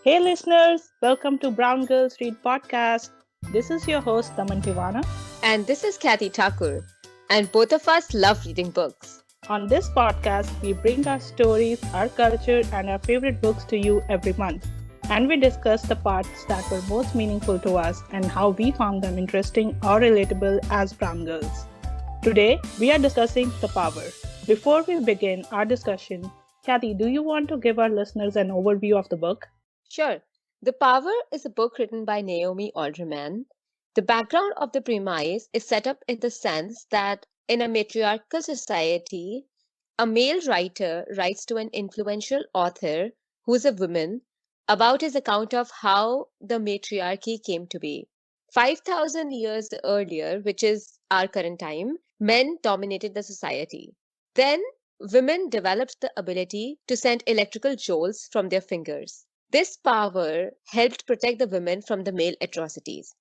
Hey listeners, welcome to Brown Girls Read Podcast. This is your host Daman Tivana. And this is Kathy Thakur. And both of us love reading books. On this podcast, we bring our stories, our culture, and our favorite books to you every month. And we discuss the parts that were most meaningful to us and how we found them interesting or relatable as brown girls. Today, we are discussing The Power. Before we begin our discussion, Kathy, do you want to give our listeners an overview of the book? Sure. The Power is a book written by Naomi Alderman. The background of the premise is set up in the sense that in a matriarchal society, a male writer writes to an influential author who is a woman about his account of how the matriarchy came to be. 5,000 years earlier, which is our current time, men dominated the society. Then women developed the ability to send electrical jolts from their fingers. This power helped protect the women from the male atrocities.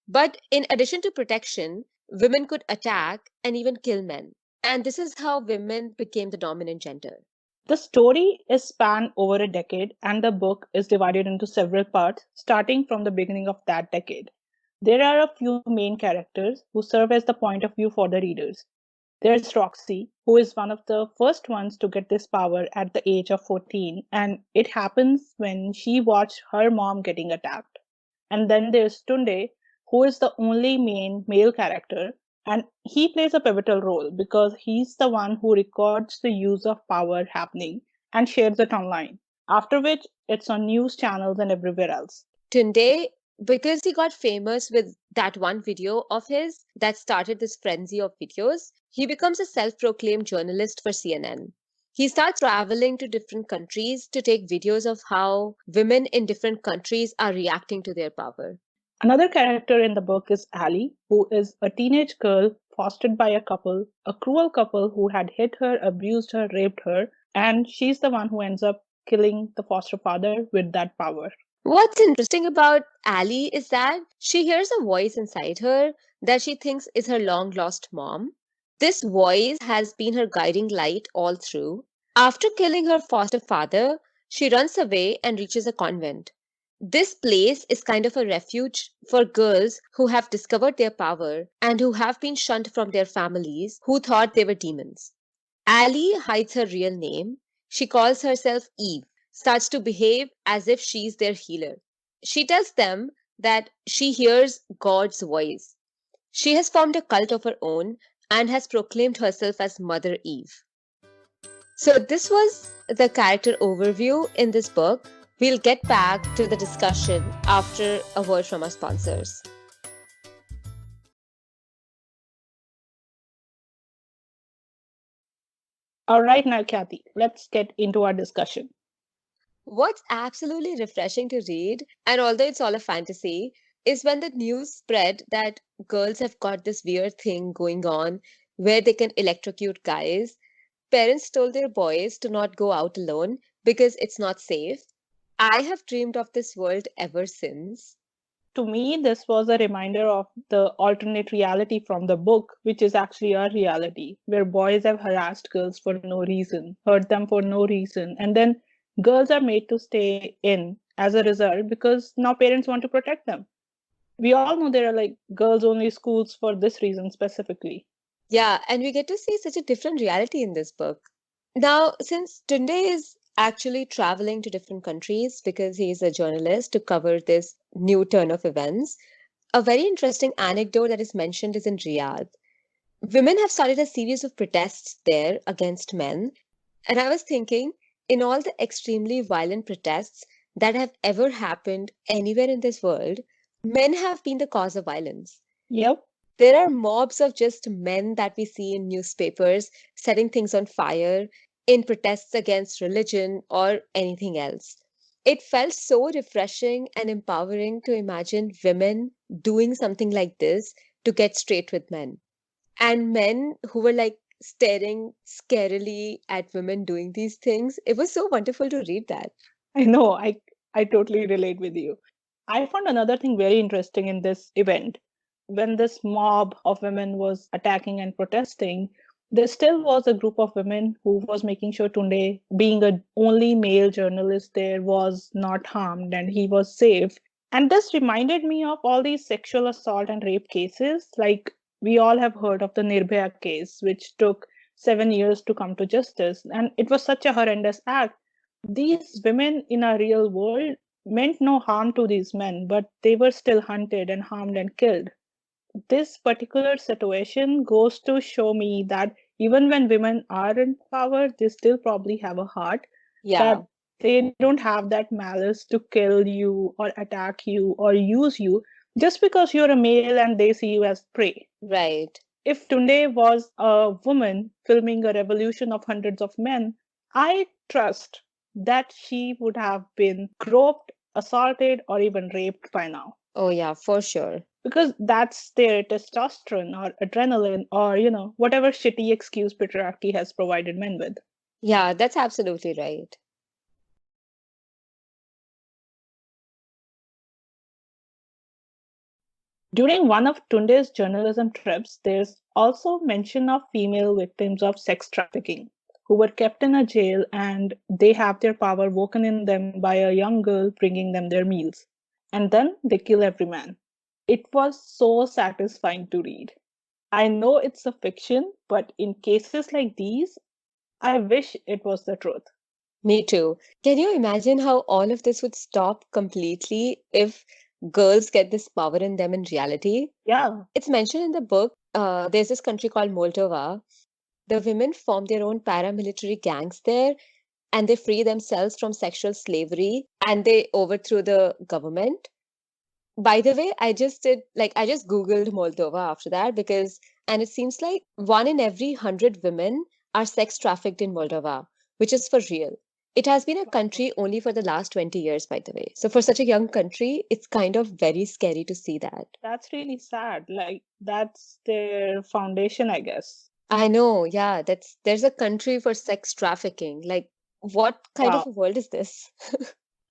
But in addition to protection, women could attack and even kill men. And this is how women became the dominant gender. The story is spanned over a decade, and the book is divided into several parts, starting from the beginning of that decade. There are a few main characters who serve as the point of view for the readers. There's Roxy, who is one of the first ones to get this power at the age of 14, and it happens when she watched her mom getting attacked. And then there's Tunde, who is the only main male character, and he plays a pivotal role because he's the one who records the use of power happening and shares it online. After which, it's on news channels and everywhere else. Tunde, because he got famous with that one video of his that started this frenzy of videos, he becomes a self proclaimed journalist for CNN. He starts traveling to different countries to take videos of how women in different countries are reacting to their power. Another character in the book is Ali, who is a teenage girl fostered by a cruel couple who had hit her, abused her, raped her, and she's the one who ends up killing the foster father with that power. What's interesting about Ali is that she hears a voice inside her that she thinks is her long lost mom. This voice has been her guiding light all through. After killing her foster father, she runs away and reaches a convent. This place is kind of a refuge for girls who have discovered their power and who have been shunned from their families who thought they were demons. Ali hides her real name. She calls herself Eve, starts to behave as if she's their healer. She tells them that she hears God's voice. She has formed a cult of her own and has proclaimed herself as Mother Eve. So, this was the character overview in this book. We'll get back to the discussion after a word from our sponsors. All right, now, Kathy, let's get into our discussion. What's absolutely refreshing to read, and although it's all a fantasy, is when the news spread that girls have got this weird thing going on where they can electrocute guys. Parents told their boys to not go out alone because it's not safe. I have dreamed of this world ever since. To me, this was a reminder of the alternate reality from the book, which is actually our reality, where boys have harassed girls for no reason, hurt them for no reason, and then girls are made to stay in as a result because now parents want to protect them. We all know there are like girls only schools for this reason specifically. Yeah, and we get to see such a different reality in this book. Now, since Tunde is actually traveling to different countries because he is a journalist to cover this new turn of events, a very interesting anecdote that is mentioned is in Riyadh. Women have started a series of protests there against men. And I was thinking, in all the extremely violent protests that have ever happened anywhere in this world, men have been the cause of violence. Yep. There are mobs of just men that we see in newspapers setting things on fire in protests against religion or anything else. It felt so refreshing and empowering to imagine women doing something like this to get straight with men. And men who were like staring scarily at women doing these things. It was so wonderful to read that. I know, I totally relate with you. I found another thing very interesting in this event. When this mob of women was attacking and protesting, There still was a group of women who was making sure Tunde, being a only male journalist there, was not harmed and he was safe. And this reminded me of all these sexual assault and rape cases. Like, we all have heard of the Nirbhaya case, which took 7 years to come to justice. And it was such a horrendous act. These women in our real world meant no harm to these men, but they were still hunted and harmed and killed. This particular situation goes to show me that even when women are in power, they still probably have a heart, Yeah, that they don't have that malice to kill you or attack you or use you just because you're a male and they see you as prey. right. If Tunde was a woman filming a revolution of hundreds of men, I trust that she would have been groped, assaulted, or even raped by now, Oh, yeah, for sure. because that's their testosterone or adrenaline or whatever shitty excuse patriarchy has provided men with. Yeah, that's absolutely right. During one of Tunde's journalism trips, there's also mention of female victims of sex trafficking who were kept in a jail and they have their power woken in them by a young girl bringing them their meals. And then they kill every man. It was so satisfying to read. I know it's a fiction, but in cases like these, I wish it was the truth. Me too. Can you imagine how all of this would stop completely if girls get this power in them in reality? Yeah, It's mentioned in the book. There's this country called Moldova. The women form their own paramilitary gangs there and they free themselves from sexual slavery and they overthrow the government. By the way, I just Googled Moldova after that because, and it seems like 1 in every 100 women are sex trafficked in Moldova, which is for real. It has been a country only for the last 20 years, by the way. So for such a young country, it's kind of very scary to see that. that's really sad. Like, that's their foundation, I guess. I know, yeah, there's a country for sex trafficking. Like, what kind of Wow. a world is this?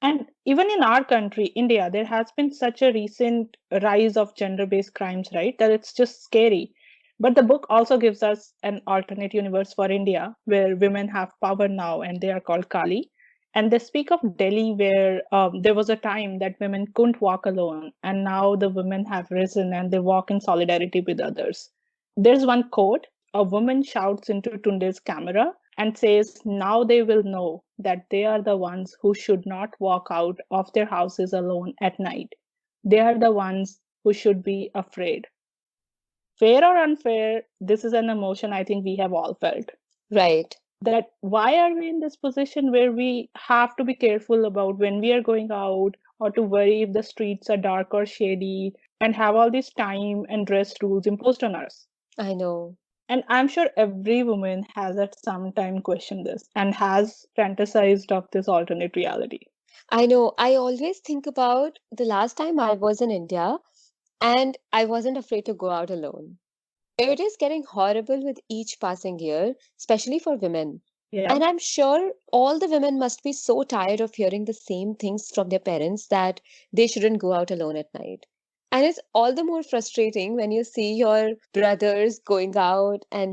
And even in our country, India, there has been such a recent rise of gender based crimes, right? That it's just scary. But the book also gives us an alternate universe for India where women have power now and they are called Kali. And they speak of Delhi where there was a time that women couldn't walk alone. And now the women have risen and they walk in solidarity with others. There's one quote: a woman shouts into Tunde's camera and says, now they will know that they are the ones who should not walk out of their houses alone at night. They are the ones who should be afraid. Fair or unfair, this is an emotion I think we have all felt. Right. That why are we in this position where we have to be careful about when we are going out, or to worry if the streets are dark or shady, and have all these time and dress rules imposed on us? I know. And I'm sure every woman has at some time questioned this and has fantasized of this alternate reality. I know. I always think about the last time I was in India and I wasn't afraid to go out alone. It is getting horrible with each passing year, especially for women. Yeah. And I'm sure all the women must be so tired of hearing the same things from their parents that they shouldn't go out alone at night. And it's all the more frustrating when you see your brothers going out and,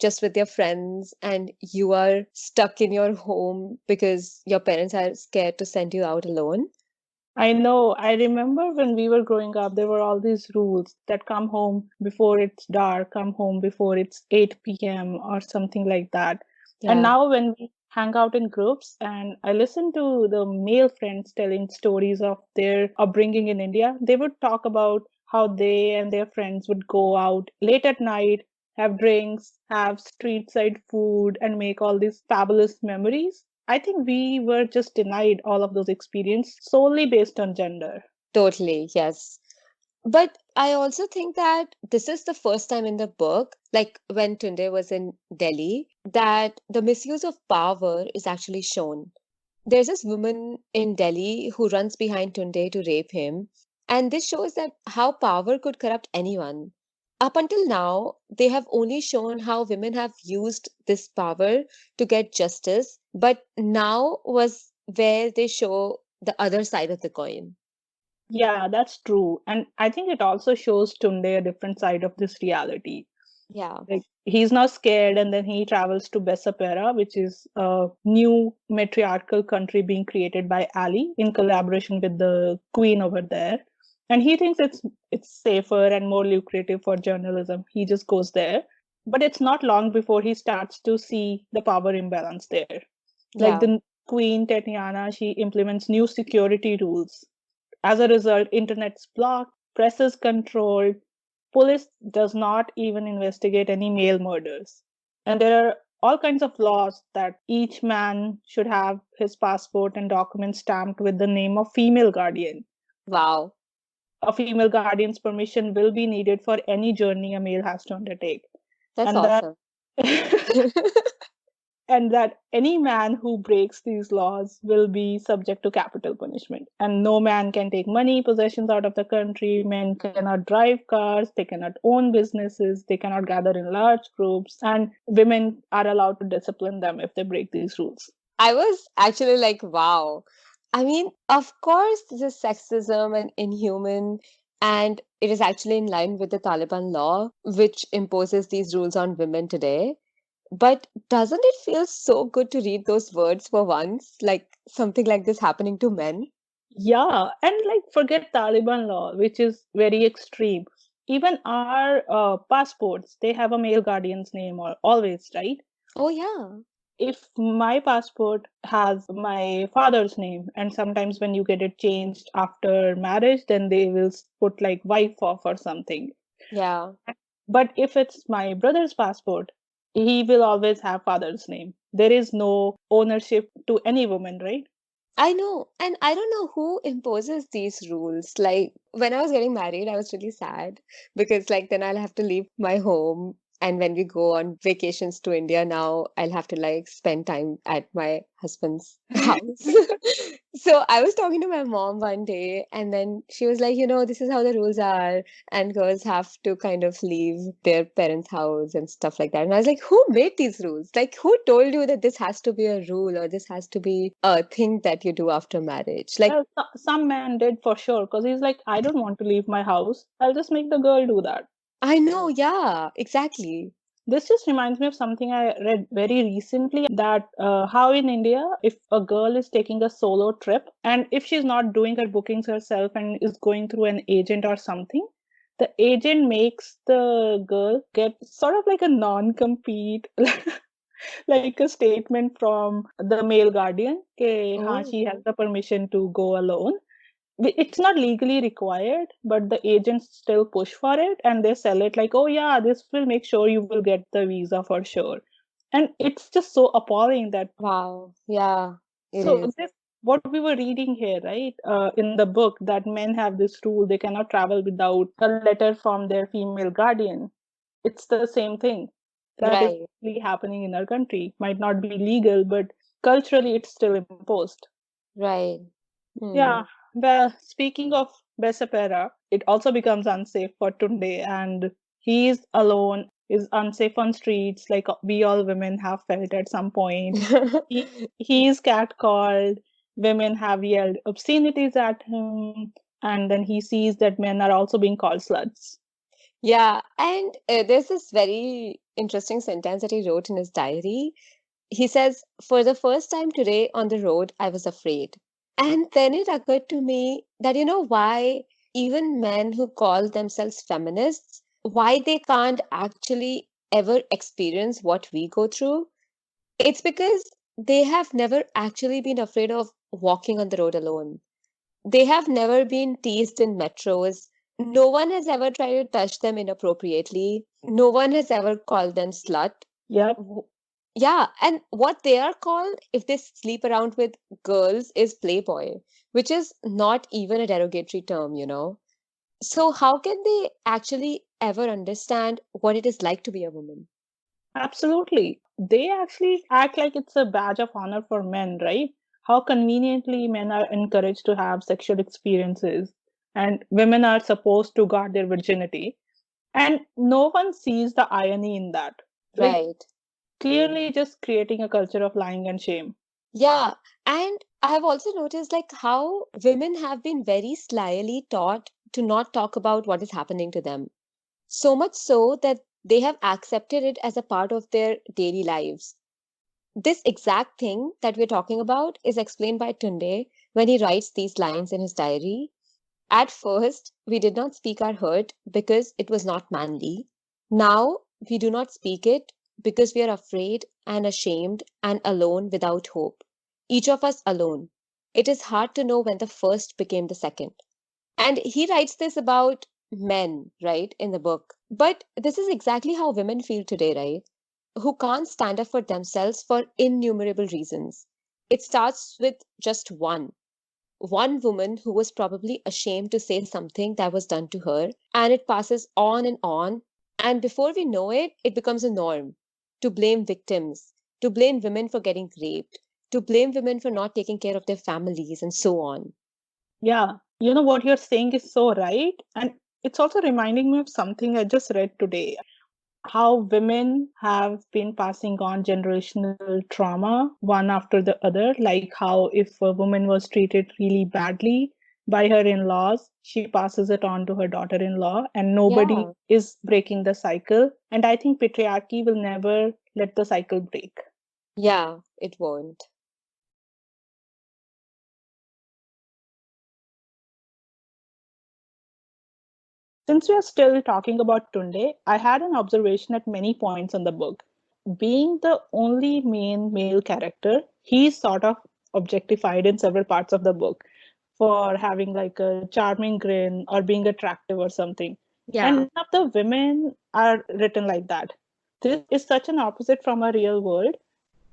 just with their friends, and you are stuck in your home because your parents are scared to send you out alone. I know. I remember when we were growing up, there were all these rules that come home before it's dark, come home before it's 8 p.m. or something like that. And Yeah. now, when we hang out in groups and I listen to the male friends telling stories of their upbringing in India, they would talk about how they and their friends would go out late at night, have drinks, have street side food, and make all these fabulous memories. I think we were just denied all of those experiences solely based on gender. Totally, yes. But I also think that this is the first time in the book, like when Tunde was in Delhi, that the misuse of power is actually shown. There's this woman in Delhi who runs behind Tunde to rape him, and this shows that how power could corrupt anyone. Up until now, they have only shown how women have used this power to get justice, but now was where they show the other side of the coin. Yeah, that's true. And I think it also shows Tunde a different side of this reality. Yeah. He's now scared, and then he travels to Bessapera, which is a new matriarchal country being created by Ali in collaboration with the queen over there. And he thinks it's safer and more lucrative for journalism. He just goes there. But it's not long before he starts to see the power imbalance there. Like Yeah. the queen Tatiana, she implements new security rules. As a result, internet's blocked, press is controlled, police does not even investigate any male murders. And there are all kinds of laws that each man should have his passport and documents stamped with the name of female guardian. Wow. A female guardian's permission will be needed for any journey a male has to undertake. That's And that awesome. and that any man who breaks these laws will be subject to capital punishment. And no man can take money, possessions out of the country. Men cannot drive cars, they cannot own businesses, they cannot gather in large groups, and women are allowed to discipline them if they break these rules. I was actually like, wow. I mean, of course, this is sexism and inhuman, and it is actually in line with the Taliban law, which imposes these rules on women today. But doesn't it feel so good to read those words for once? Like something like this happening to men? Yeah, and like forget Taliban law, which is very extreme. Even our passports, they have a male guardian's name or always, right? Oh, yeah. If my passport has my father's name, and sometimes when you get it changed after marriage, then they will put like wife off or something. Yeah. But if it's my brother's passport, he will always have father's name. There is no ownership to any woman, right? I know. And I don't know who imposes these rules. Like when I was getting married, I was really sad because like then I'll have to leave my home. And when we go on vacations to India now, I'll have to like spend time at my husband's house. So I was talking to my mom one day, and then she was like, this is how the rules are, and girls have to kind of leave their parents' house and stuff like that. And I was like, who made these rules? Like, who told you that this has to be a rule or this has to be a thing that you do after marriage? Like, Well, some man did for sure, because he's like, I don't want to leave my house. I'll just make the girl do that. I know, yeah, exactly. This just reminds me of something I read very recently, that how in India, if a girl is taking a solo trip and if she's not doing her bookings herself and is going through an agent or something, the agent makes the girl get sort of like a non compete, like a statement from the male guardian, that Oh, she has the permission to go alone. It's not legally required, but the agents still push for it and they sell it like, oh yeah, this will make sure you will get the visa for sure. And it's just so appalling that, wow. Yeah, it so is. this, what we were reading here, right, in the book, that men have this rule, they cannot travel without a letter from their female guardian. It's the same thing that is Right, really happening in our country. Might not be legal, but culturally it's still imposed. right. Hmm. Yeah, well, speaking of Besapera, it also becomes unsafe for Tunde, and he's alone, is unsafe on streets, like we all women have felt at some point. He's catcalled, women have yelled obscenities at him, and then he sees that men are also being called sluts. Yeah, and there's this very interesting sentence that he wrote in his diary. He says, for the first time today on the road, I was afraid. And then it occurred to me that why even men who call themselves feminists, why they can't actually ever experience what we go through. It's because they have never actually been afraid of walking on the road alone. They have never been teased in metros. No one has ever tried to touch them inappropriately. No one has ever called them slut. Yep. W- Yeah, and what they are called if they sleep around with girls is playboy, which is not even a derogatory term. So how can they actually ever understand what it is like to be a woman? Absolutely. They actually act like it's a badge of honor for men, right? How conveniently men are encouraged to have sexual experiences and women are supposed to guard their virginity. And no one sees the irony in that. Like, Right. clearly just creating a culture of lying and shame. Yeah, and I have also noticed like how women have been very slyly taught to not talk about what is happening to them. So much so that They have accepted it as a part of their daily lives. This exact thing that we're talking about is explained by Tunde when he writes these lines in his diary. At first, we did not speak our hurt because it was not manly. Now, we do not speak it because we are afraid and ashamed and alone without hope. Each of us alone. It is hard to know when the first became the second. And he writes this about men, right, in the book. But this is exactly how women feel today, right? Who can't stand up for themselves for innumerable reasons. It starts with just one woman who was probably ashamed to say something that was done to her, and it passes on and on. And before we know it, it becomes a norm to blame victims, to blame women for getting raped, to blame women for not taking care of their families, and so on. Yeah, what you're saying is so right. And it's also reminding me of something I just read today, how women have been passing on generational trauma one after the other. Like how if a woman was treated really badly by her in laws, she passes it on to her daughter in law, and nobody Yeah, is breaking the cycle. And I think patriarchy will never let the cycle break. yeah, it won't. Since we are still talking about Tunde, I had an observation at many points in the book. Being the only main male character, he's sort of objectified in several parts of the book for having like a charming grin or being attractive or something. And Yeah. none of the women are written like that. This is such an opposite from a real world.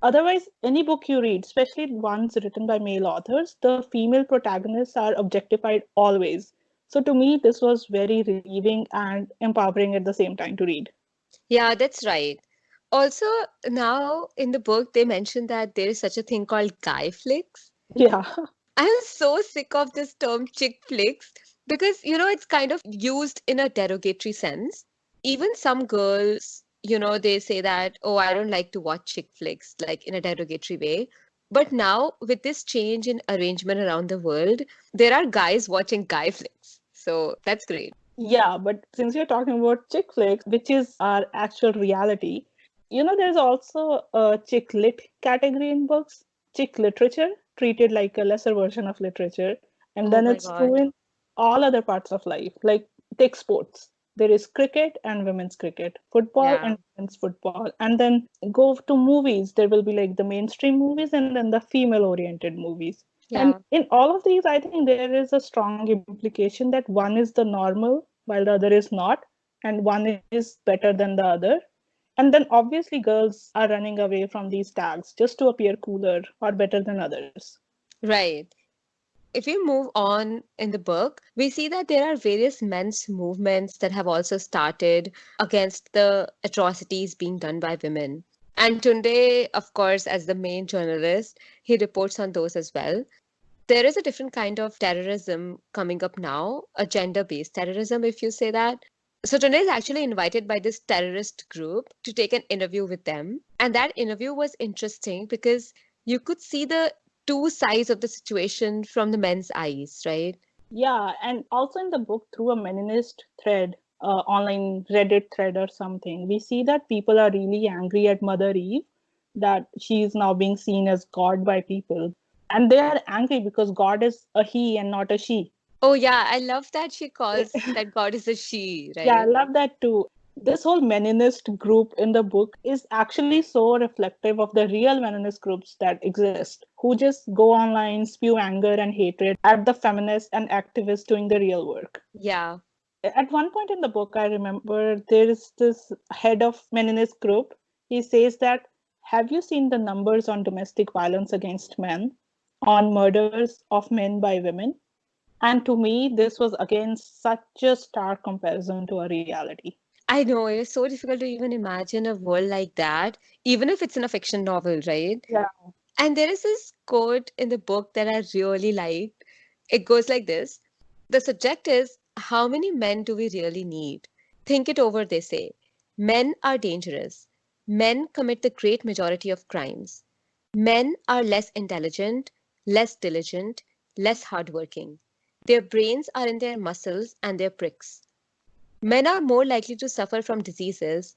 Otherwise, any book you read, especially ones written by male authors, the female protagonists are objectified always. So to me, this was very relieving and empowering at the same time to read. Yeah, that's right. Also, now in the book, they mentioned that there is such a thing called guy flicks. Yeah. I'm so sick of this term chick flicks because, it's kind of used in a derogatory sense. Even some girls, they say that, oh, I don't like to watch chick flicks, like in a derogatory way. But now, with this change in arrangement around the world, there are guys watching guy flicks. So that's great. Yeah, but since you're talking about chick flicks, which is our actual reality, there's also a chick lit category in books, chick literature, treated like a lesser version of literature. And Oh then my it's true God. in all other parts of life, like take sports. There is cricket and women's cricket, football Yeah. and women's football. And then go to movies, there will be like the mainstream movies and then the female oriented movies. And Yeah. in all of these, I think there is a strong implication that one is the normal while the other is not, and one is better than the other. And then obviously, girls are running away from these tags just to appear cooler or better than others. Right. If we move on in the book, we see that there are various men's movements that have also started against the atrocities being done by women. And Tunde, of course, as the main journalist, he reports on those as well. There is a different kind of terrorism coming up now, a gender-based terrorism, if you say that. So Tunde is actually invited by this terrorist group to take an interview with them. And that interview was interesting because you could see the two sides of the situation from the men's eyes, right? Yeah, and also in the book, through a meninist thread, online Reddit thread or something, we see that people are really angry at Mother Eve, that she is now being seen as God by people. And they are angry because God is a he and not a she. Oh, yeah, I love that she calls that God is a she, Yeah, I right? love that too. This whole Meninist group in the book is actually so reflective of the real Meninist groups that exist, who just go online, spew anger and hatred at the feminists and activists doing the real work. Yeah. At one point in the book, I remember there is this head of Meninist group. He says that, have you seen the numbers on domestic violence against men, on murders of men by women? And to me, this was again such a stark comparison to a reality. I know it's so difficult to even imagine a world like that, even if it's in a fiction novel, right? Yeah. And there is this quote in the book that I really liked. It goes like this. The subject is, how many men do we really need? Think it over, they say. Men are dangerous. Men commit the great majority of crimes. Men are less intelligent, less diligent, less hardworking. Their brains are in their muscles and their pricks. Men are more likely to suffer from diseases,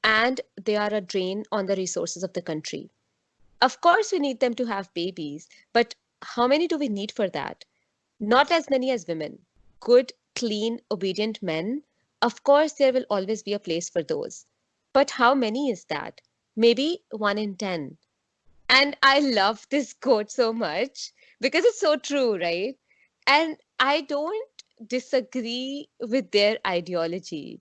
and they are a drain on the resources of the country. Of course, we need them to have babies, but how many do we need for that? Not as many as women. Good, clean, obedient men, of course, there will always be a place for those. But how many is that? Maybe 1 in 10. And I love this quote so much because it's so true, right? And I don't disagree with their ideology.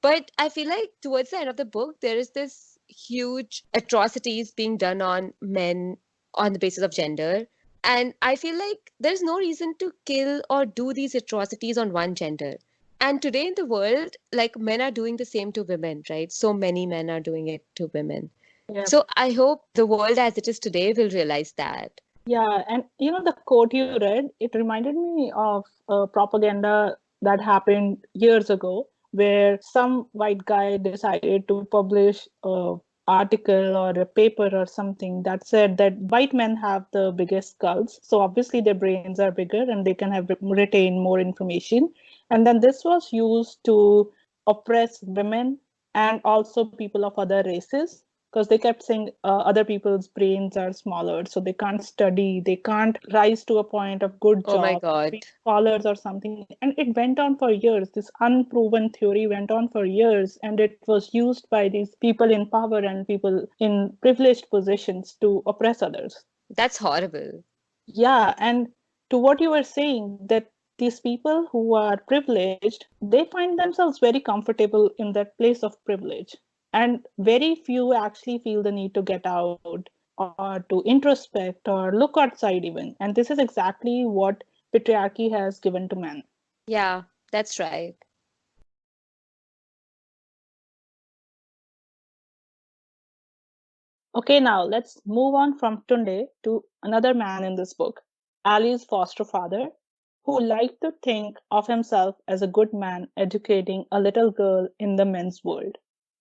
But I feel like towards the end of the book, there is this huge atrocities being done on men on the basis of gender. And I feel like there's no reason to kill or do these atrocities on one gender. And today in the world, like men are doing the same to women, right? So many men are doing it to women. Yeah. So I hope the world as it is today will realize that. Yeah, and the quote you read, it reminded me of propaganda that happened years ago, where some white guy decided to publish a article or a paper or something that said that white men have the biggest skulls, so obviously their brains are bigger and they can have retain more information. And then this was used to oppress women and also people of other races, because they kept saying other people's brains are smaller, so they can't study, they can't rise to a point of good Oh my job, God. be scholars or something. And it went on for years. This unproven theory went on for years, and it was used by these people in power and people in privileged positions to oppress others. That's horrible. Yeah, and to what you were saying, that these people who are privileged, they find themselves very comfortable in that place of privilege. And very few actually feel the need to get out or to introspect or look outside even. And this is exactly what patriarchy has given to men. Yeah, that's right. Okay, now let's move on from Tunde to another man in this book, Ali's foster father, who liked to think of himself as a good man educating a little girl in the men's world.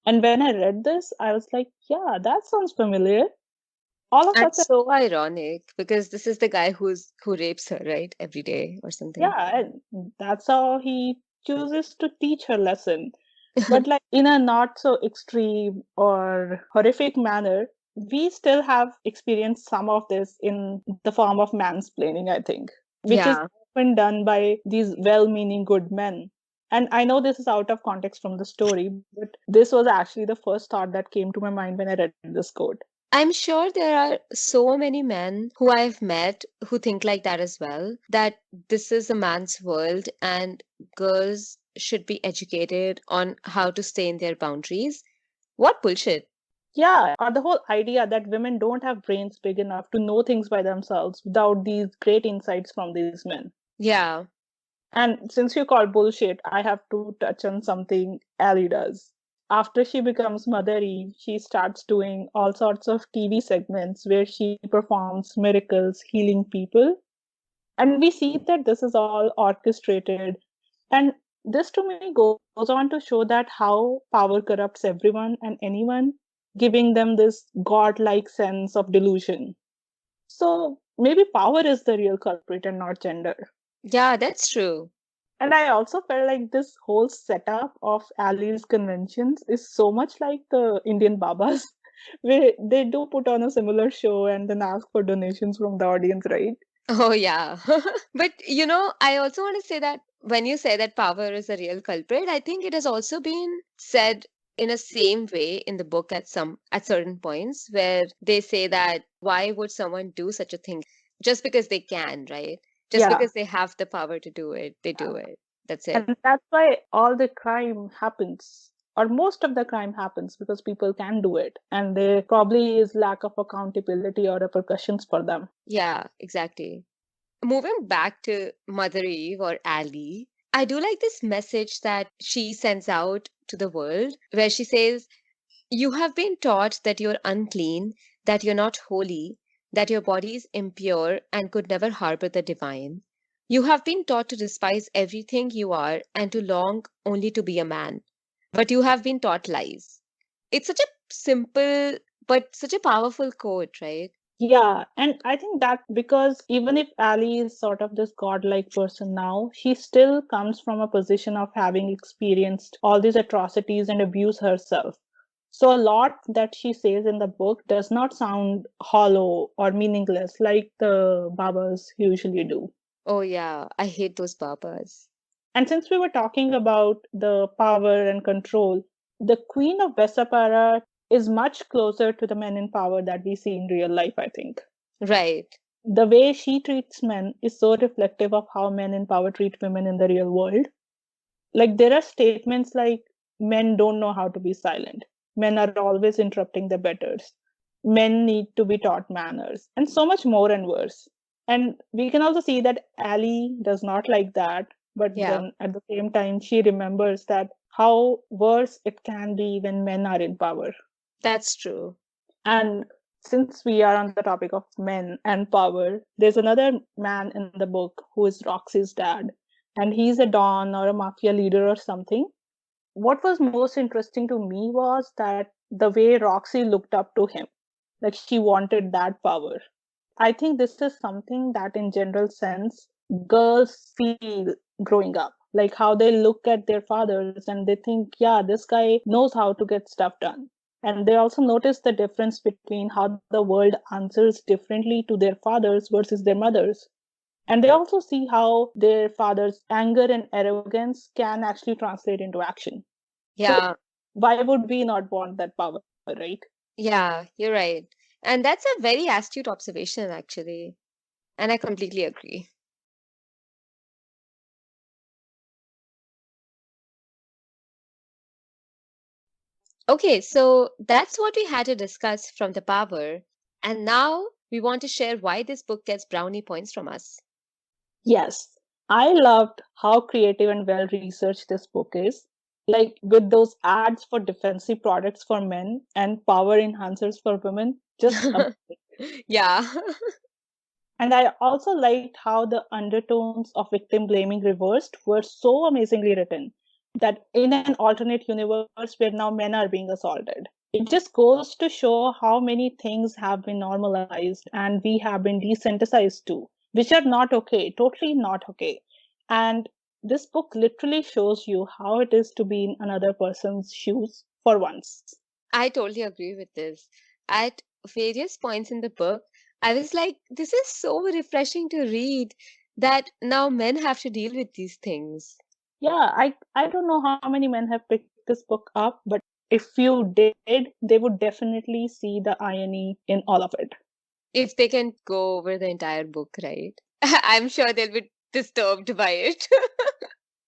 And when I read this, I was like, yeah, that sounds familiar. All of us, That's so ironic because this is the guy who rapes her, right? Every day or something. yeah, and that's how he chooses to teach her lesson. But like in a not so extreme or horrific manner, we still have experienced some of this in the form of mansplaining, I think, which is Yeah. often done by these well meaning good men. And I know this is out of context from the story, but this was actually the first thought that came to my mind when I read this quote. I'm sure there are so many men who I've met who think like that as well, that this is a man's world and girls should be educated on how to stay in their boundaries. What bullshit. Yeah, or the whole idea that women don't have brains big enough to know things by themselves without these great insights from these men. Yeah. And since you called bullshit, I have to touch on something Allie does. After she becomes Mother Eve, she starts doing all sorts of TV segments where she performs miracles, healing people. And we see that this is all orchestrated. And this to me goes on to show that how power corrupts everyone and anyone, giving them this godlike sense of delusion. So maybe power is the real culprit and not gender. Yeah, that's true. And I also felt like this whole setup of Ali's conventions is so much like the Indian Babas, where they do put on a similar show and then ask for donations from the audience, right? Oh, yeah. But I also want to say that when you say that power is a real culprit, I think it has also been said in a same way in the book at certain points where they say that why would someone do such a thing just because they can, right? Just Yeah. because they have the power to do it, they do it. That's it. And that's why all the crime happens, or most of the crime happens because people can do it. And there probably is lack of accountability or repercussions for them. Yeah, exactly. Moving back to Mother Eve or Ali, I do like this message that she sends out to the world where she says, you have been taught that you're unclean, that you're not holy, that your body is impure and could never harbor the divine. You have been taught to despise everything you are and to long only to be a man. But you have been taught lies. It's such a simple but such a powerful quote, right? Yeah, and I think that because even if Ali is sort of this godlike person now, she still comes from a position of having experienced all these atrocities and abuse herself. So a lot that she says in the book does not sound hollow or meaningless like the Babas usually do. Oh, yeah, I hate those Babas. And since we were talking about the power and control, the Queen of Vesapara is much closer to the men in power that we see in real life, I think. Right. The way she treats men is so reflective of how men in power treat women in the real world. Like, there are statements like, men don't know how to be silent, men are always interrupting their betters, men need to be taught manners, and so much more and worse. And we can also see that Ali does not like that, but Yeah, then at the same time, she remembers that how worse it can be when men are in power. that's true. And since we are on the topic of men and power, there's another man in the book who is Roxy's dad, and he's a don or a mafia leader or something. What was most interesting to me was that the way Roxy looked up to him, like she wanted that power. I think this is something that, in general sense, girls feel growing up. Like how they look at their fathers and they think, yeah, this guy knows how to get stuff done. And they also notice the difference between how the world answers differently to their fathers versus their mothers. And they also see how their father's anger and arrogance can actually translate into action. So, Yeah, why would we not want that power, right? yeah, you're right. And that's a very astute observation, actually. And I completely agree. Okay, so that's what we had to discuss from the power. And now we want to share why this book gets brownie points from us. Yes, I loved how creative and well researched this book is. Like with those ads for defensive products for men and power enhancers for women, just amazing. Yeah. And I also liked how the undertones of victim blaming reversed were so amazingly written that in an alternate universe where now men are being assaulted. It just goes to show how many things have been normalized and we have been desensitized to, which are not okay, totally not okay. And this book literally shows you how it is to be in another person's shoes for once. I totally agree with this. At various points in the book, I was like, this is so refreshing to read that now men have to deal with these things. Yeah, I don't know how many men have picked this book up, but if you did, they would definitely see the irony in all of it. If they can go over the entire book, right? I'm sure they'll be disturbed by it.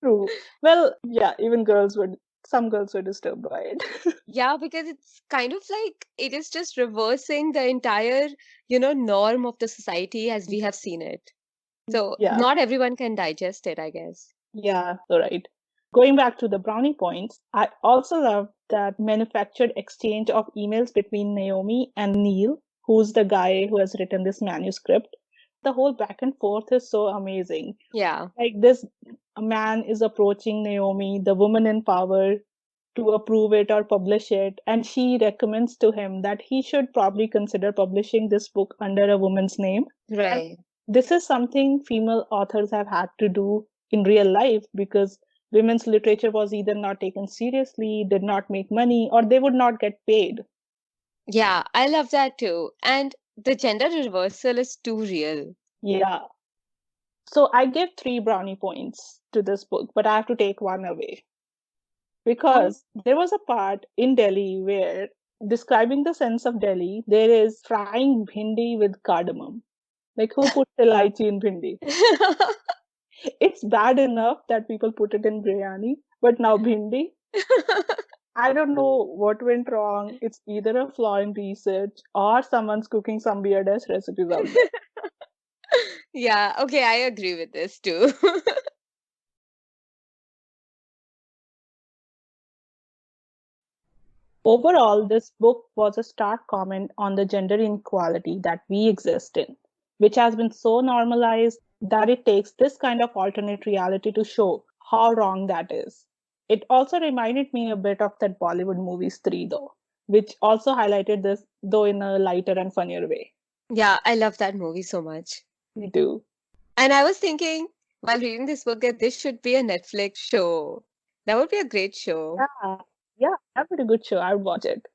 True. Well, yeah, even some girls were disturbed by it. Yeah, because it's kind of like it is just reversing the entire, norm of the society as we have seen it. So Yeah, not everyone can digest it, I guess. yeah, right. Going back to the brownie points, I also love that manufactured exchange of emails between Naomi and Neil, who's the guy who has written this manuscript. The whole back and forth is so amazing. Yeah. Like this man is approaching Naomi, the woman in power, to approve it or publish it, and she recommends to him that he should probably consider publishing this book under a woman's name. And Right. this is something female authors have had to do in real life because women's literature was either not taken seriously, did not make money, or they would not get paid. Yeah, I love that too. And the gender reversal is too real. Yeah. So I give 3 brownie points to this book, but I have to take one away Oh. because there was a part in Delhi where, describing the sense of Delhi, there is frying bhindi with cardamom. Like, who puts elaichi in bhindi? It's bad enough that people put it in biryani, but now bhindi? I don't know what went wrong. It's either a flaw in research or someone's cooking some weird ass recipes out there. Yeah, okay, I agree with this too. Overall, this book was a stark comment on the gender inequality that we exist in, which has been so normalized that it takes this kind of alternate reality to show how wrong that is. It also reminded me a bit of that Bollywood movies 3, though, which also highlighted this, though in a lighter and funnier way. Yeah, I love that movie so much. Me too. And I was thinking while reading this book that this should be a Netflix show. That would be a great show. Yeah, yeah, that would be a good show. I would watch it.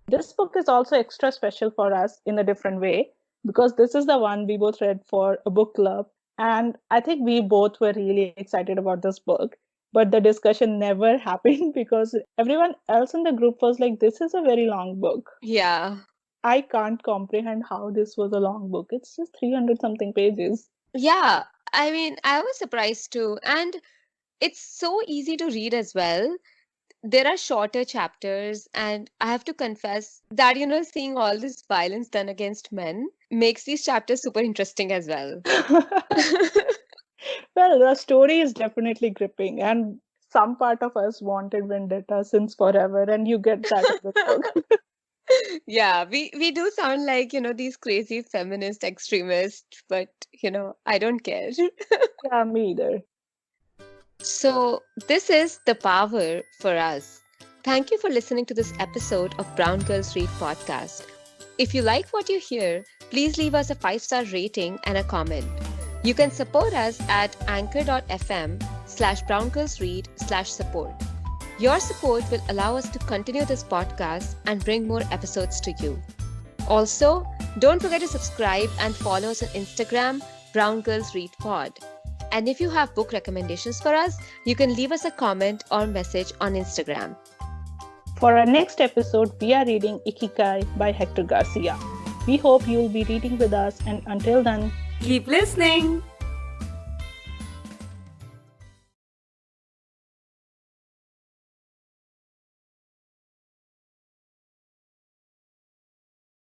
This book is also extra special for us in a different way because this is the one we both read for a book club. And I think we both were really excited about this book. But the discussion never happened because everyone else in the group was like, this is a very long book. Yeah. I can't comprehend how this was a long book. It's just 300 something pages. Yeah. I mean, I was surprised too. And it's so easy to read as well. There are shorter chapters, and I have to confess that, seeing all this violence done against men makes these chapters super interesting as well. Well, the story is definitely gripping, and some part of us wanted vendetta since forever, and you get that in this book. Yeah, we do sound like, these crazy feminist extremists, but, I don't care. Yeah, me either. So, this is the power for us. Thank you for listening to this episode of Brown Girls Read podcast. If you like what you hear, please leave us a 5-star rating and a comment. You can support us at anchor.fm/browngirlsread/support. Your support will allow us to continue this podcast and bring more episodes to you. Also, don't forget to subscribe and follow us on Instagram, Brown Girls Read Pod. And if you have book recommendations for us, you can leave us a comment or message on Instagram. For our next episode, we are reading Ikigai by Hector Garcia. We hope you'll be reading with us, and until then, Keep listening.